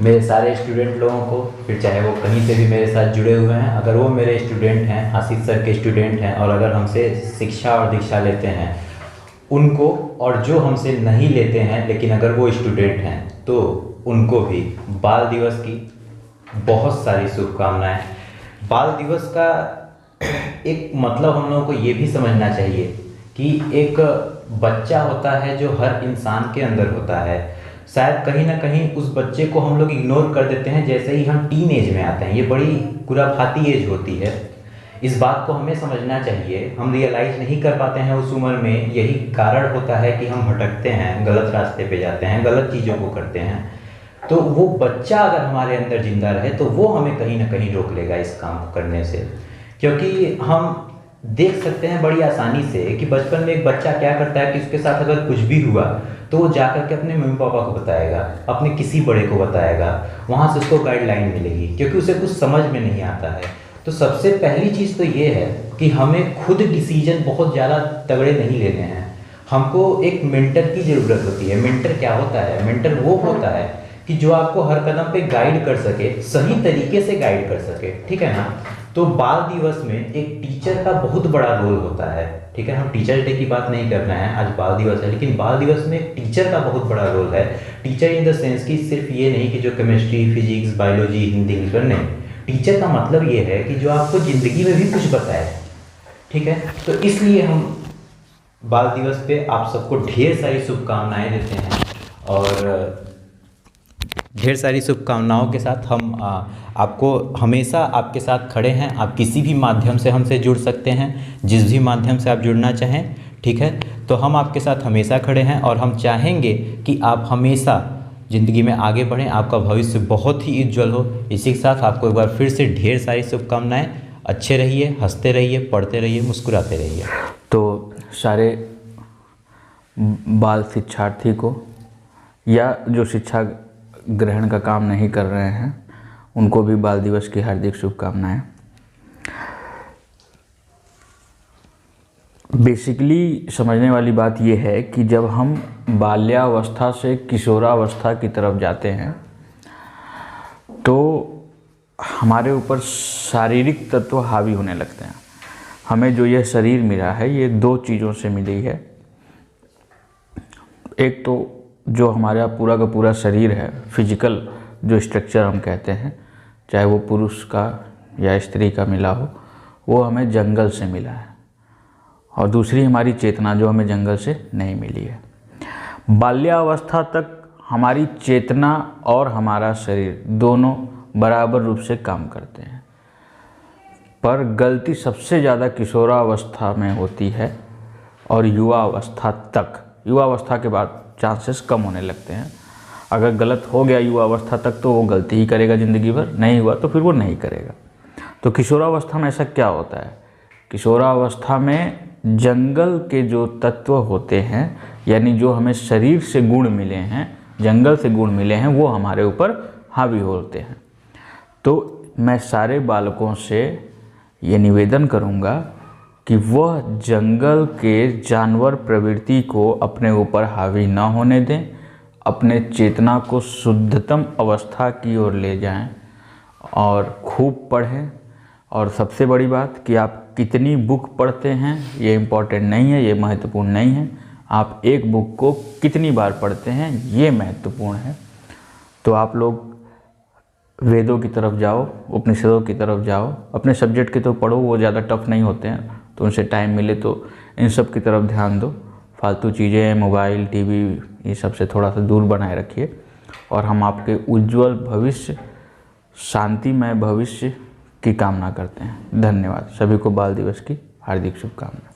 मेरे सारे स्टूडेंट लोगों को, फिर चाहे वो कहीं से भी मेरे साथ जुड़े हुए हैं, अगर वो मेरे स्टूडेंट हैं, आशीष सर के स्टूडेंट हैं, और अगर हमसे शिक्षा और दीक्षा लेते हैं उनको, और जो हमसे नहीं लेते हैं लेकिन अगर वो स्टूडेंट हैं तो उनको भी बाल दिवस की बहुत सारी शुभकामनाएं। बाल दिवस का एक मतलब हम लोगों को ये भी समझना चाहिए कि एक बच्चा होता है जो हर इंसान के अंदर होता है। शायद कहीं ना कहीं उस बच्चे को हम लोग इग्नोर कर देते हैं जैसे ही हम टीन एज में आते हैं। ये बड़ी खुराफाती एज होती है, इस बात को हमें समझना चाहिए। हम रियलाइज़ नहीं कर पाते हैं उस उम्र में, यही कारण होता है कि हम भटकते हैं, गलत रास्ते पे जाते हैं, गलत चीज़ों को करते हैं। तो वो बच्चा अगर हमारे अंदर जिंदा रहे तो वो हमें कहीं ना कहीं रोक लेगा इस काम को करने से। क्योंकि हम देख सकते हैं बड़ी आसानी से कि बचपन में एक बच्चा क्या करता है कि उसके साथ अगर कुछ भी हुआ तो वो जाकर के अपने मम्मी पापा को बताएगा, अपने किसी बड़े को बताएगा, वहाँ से उसको गाइडलाइन मिलेगी, क्योंकि उसे कुछ समझ में नहीं आता है। तो सबसे पहली चीज़ तो ये है कि हमें खुद डिसीजन बहुत ज़्यादा तगड़े नहीं लेने हैं। हमको एक मेंटर की ज़रूरत होती है। मेंटर क्या होता है? मेंटर वो होता है कि जो आपको हर कदम पे गाइड कर सके, सही तरीके से गाइड कर सके, ठीक है ना। तो बाल दिवस में एक टीचर का बहुत बड़ा रोल होता है, ठीक है। हम टीचर डे की बात नहीं कर रहे हैं, आज बाल दिवस है, लेकिन बाल दिवस में एक टीचर का बहुत बड़ा रोल है। टीचर इन द सेंस कि सिर्फ ये नहीं कि जो chemistry, physics, biology, Hindi, English पर नहीं। टीचर का मतलब ये है कि जो आपको ज़िंदगी में भी कुछ बताए, ठीक है। तो इसलिए हम बाल दिवस पे आप सबको ढेर सारी शुभकामनाएं देते हैं, और ढेर सारी शुभकामनाओं के साथ हम आपको हमेशा आपके साथ खड़े हैं। आप किसी भी माध्यम से हमसे जुड़ सकते हैं, जिस भी माध्यम से आप जुड़ना चाहें, ठीक है। तो हम आपके साथ हमेशा खड़े हैं और हम चाहेंगे कि आप हमेशा ज़िंदगी में आगे बढ़ें, आपका भविष्य बहुत ही उज्जवल हो। इसी के साथ आपको एक बार फिर से ढेर सारी शुभकामनाएं। अच्छे रहिए, हंसते रहिए, पढ़ते रहिए, मुस्कुराते रहिए। तो सारे बाल शिक्षार्थी को या जो शिक्षा ग्रहण का काम नहीं कर रहे हैं उनको भी बाल दिवस की हार्दिक शुभकामनाएं। बेसिकली समझने वाली बात यह है कि जब हम बाल्यावस्था से किशोरावस्था की तरफ जाते हैं तो हमारे ऊपर शारीरिक तत्व हावी होने लगते हैं। हमें जो यह शरीर मिला है ये दो चीज़ों से मिली है। एक तो जो हमारा पूरा का पूरा शरीर है, फिजिकल जो स्ट्रक्चर हम कहते हैं, चाहे वो पुरुष का या स्त्री का मिला हो, वो हमें जंगल से मिला है। और दूसरी हमारी चेतना जो हमें जंगल से नहीं मिली है। बाल्यावस्था तक हमारी चेतना और हमारा शरीर दोनों बराबर रूप से काम करते हैं, पर गलती सबसे ज़्यादा किशोरावस्था में होती है और युवावस्था तक। युवावस्था के बाद चांसेस कम होने लगते हैं। अगर गलत हो गया युवावस्था तक तो वो गलती ही करेगा ज़िंदगी भर, नहीं हुआ तो फिर वो नहीं करेगा। तो किशोरावस्था में ऐसा क्या होता है? किशोरावस्था में जंगल के जो तत्व होते हैं, यानी जो हमें शरीर से गुण मिले हैं, जंगल से गुण मिले हैं, वो हमारे ऊपर हावी होते हैं। तो मैं सारे बालकों से ये निवेदन करूँगा कि वह जंगल के जानवर प्रवृत्ति को अपने ऊपर हावी ना होने दें, अपने चेतना को शुद्धतम अवस्था की ओर ले जाएं और खूब पढ़ें। और सबसे बड़ी बात कि आप कितनी बुक पढ़ते हैं ये इम्पोर्टेंट नहीं है, ये महत्वपूर्ण नहीं है। आप एक बुक को कितनी बार पढ़ते हैं ये महत्वपूर्ण है। तो आप लोग वेदों की तरफ जाओ, उपनिषदों की तरफ जाओ। अपने सब्जेक्ट के तो पढ़ो, वो ज़्यादा टफ नहीं होते हैं, तो उनसे टाइम मिले तो इन सब की तरफ ध्यान दो। फालतू चीज़ें, मोबाइल, टीवी, ये सब से थोड़ा सा दूर बनाए रखिए। और हम आपके उज्जवल भविष्य, शांतिमय भविष्य की कामना करते हैं। धन्यवाद। सभी को बाल दिवस की हार्दिक शुभकामनाएं।